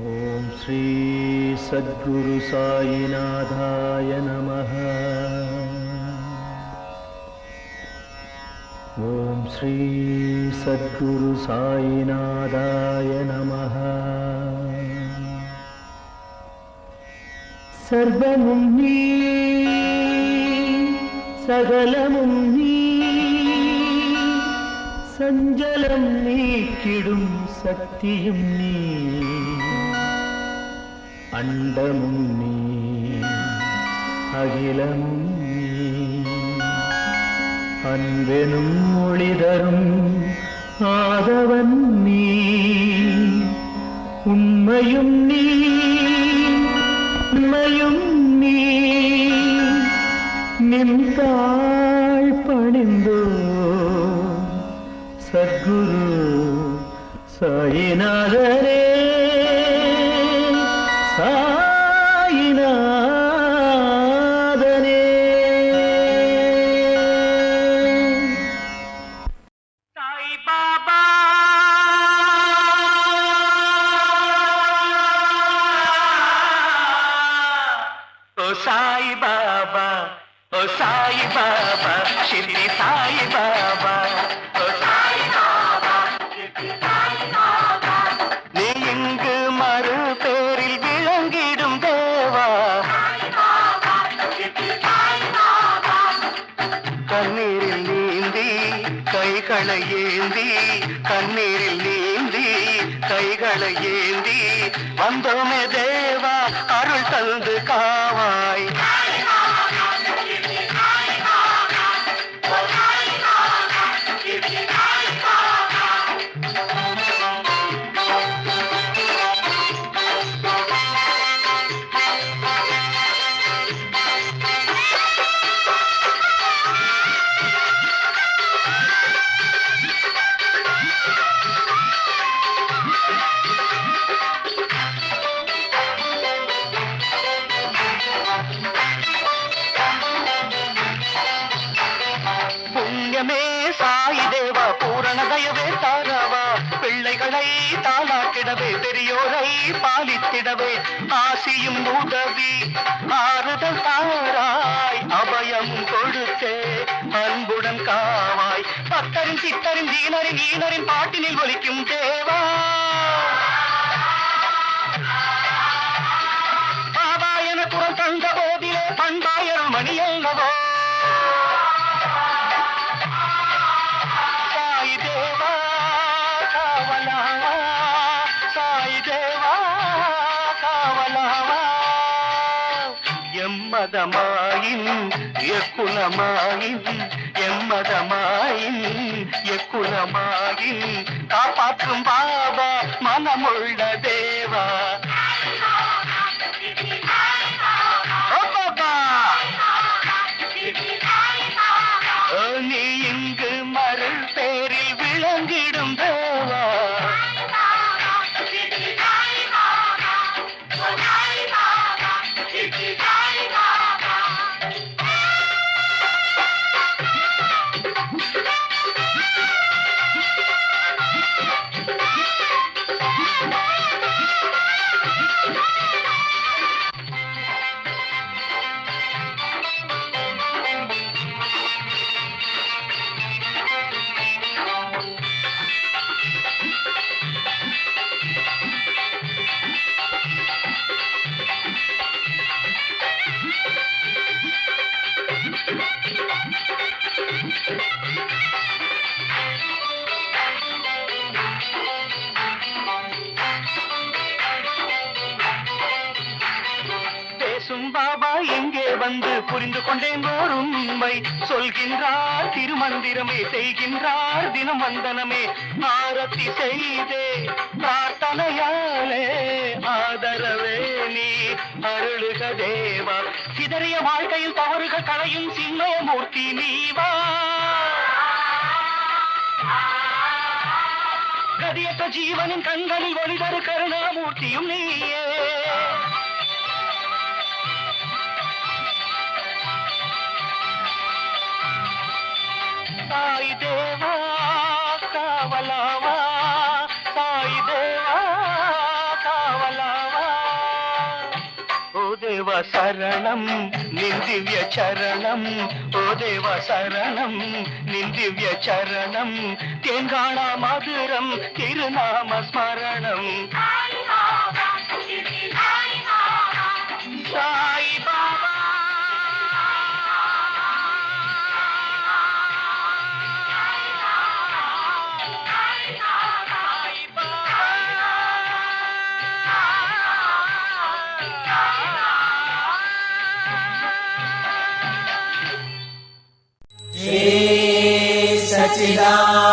ஓம் ஸ்ரீ சத்குரு சாயிநாதாய நமः. ஓம் ஸ்ரீ சத்குரு சாயிநாதாய நமः. சர்வமும் நீ, சகலமும் நீ, சஞ்சலம் நீக்கிடும் சக்தியும் நீ, அண்டமும் நீ, அகிலமும் நீ, அன்பெனும் ஒளிதரும் ஆதவன் நீ, உண்மையும் நீ, உண்மையும் நீ, நின்றாள் பணிந்தோ சத்குரு சாயிநாதரே. சாயிநாதனே சாய் பாபா ஓ சாய் பாபா, ஓ சாய் பாபா, ஷிர்டி சாய் பாபா, ஓ சாய் பாபா, ஷிர்டி சாய் பாபா. நீ இங்கு மறு பேரில் விளங்கிடும் தேவா, கண்ணீரில் நீந்தி கைகளை ஏந்தி, கண்ணீரில் நீந்தி கைகளை ஏந்தி வந்தோமே தேவா, அருள் தந்து காவாய். புண்ணியமே சாய் தேவா, பூரண தயவே தாராவா, பிள்ளைகளை தாளாக்கிடவே, பெரியோரை பாலித்திடவே, ஆசியும் உதவி ஆறுதல் தாராய், அபயம் கொடுத்தே அன்புடன் காவாய். பக்தரின் சித்தரின் தீனரின் ஈனரின் பாட்டினில் ஒலிக்கும் தேவா, பாபா என குரல் தந்த போதிலே பண்பாயருள் மணியல்லவோ. எம்மதமாயின் எக்குலமாயின், எம்மதமாயின் எக்குலமாயின், காப்பாற்றும் பாபா மனமுள்ள தேவா. நீ இங்கு மருள் பேரில் விளங்கிடும் தேவா. பாபா எங்கே வந்து புரிந்து கொண்டேன் ஓர் உண்மை, சொல்கின்றார் திருமந்திரமே, செய்கின்றார் தினம் வந்தனமே, ஆரத்தி செய்தே பிரார்த்தனையாலே ஆதரவே நீ அருளுக தேவா. சிதறிய வாழ்க்கையில் தவறுகள் களையும் சின்மயமூர்த்தி நீவா, கதியற்ற ஜீவனின் கண்களில் ஒளிதரு கருணாமூர்த்தியும் நீயே. சாய் தேவா காவலாவா, சாய் தேவா காவலா. దేవ శరణం నిందివ్య చరణం ఓ దేవ శరణం నిందివ్య చరణం తెంగాణ మధురం తిరునామ స్మరణం సాయి బాబా सच्चिदानंद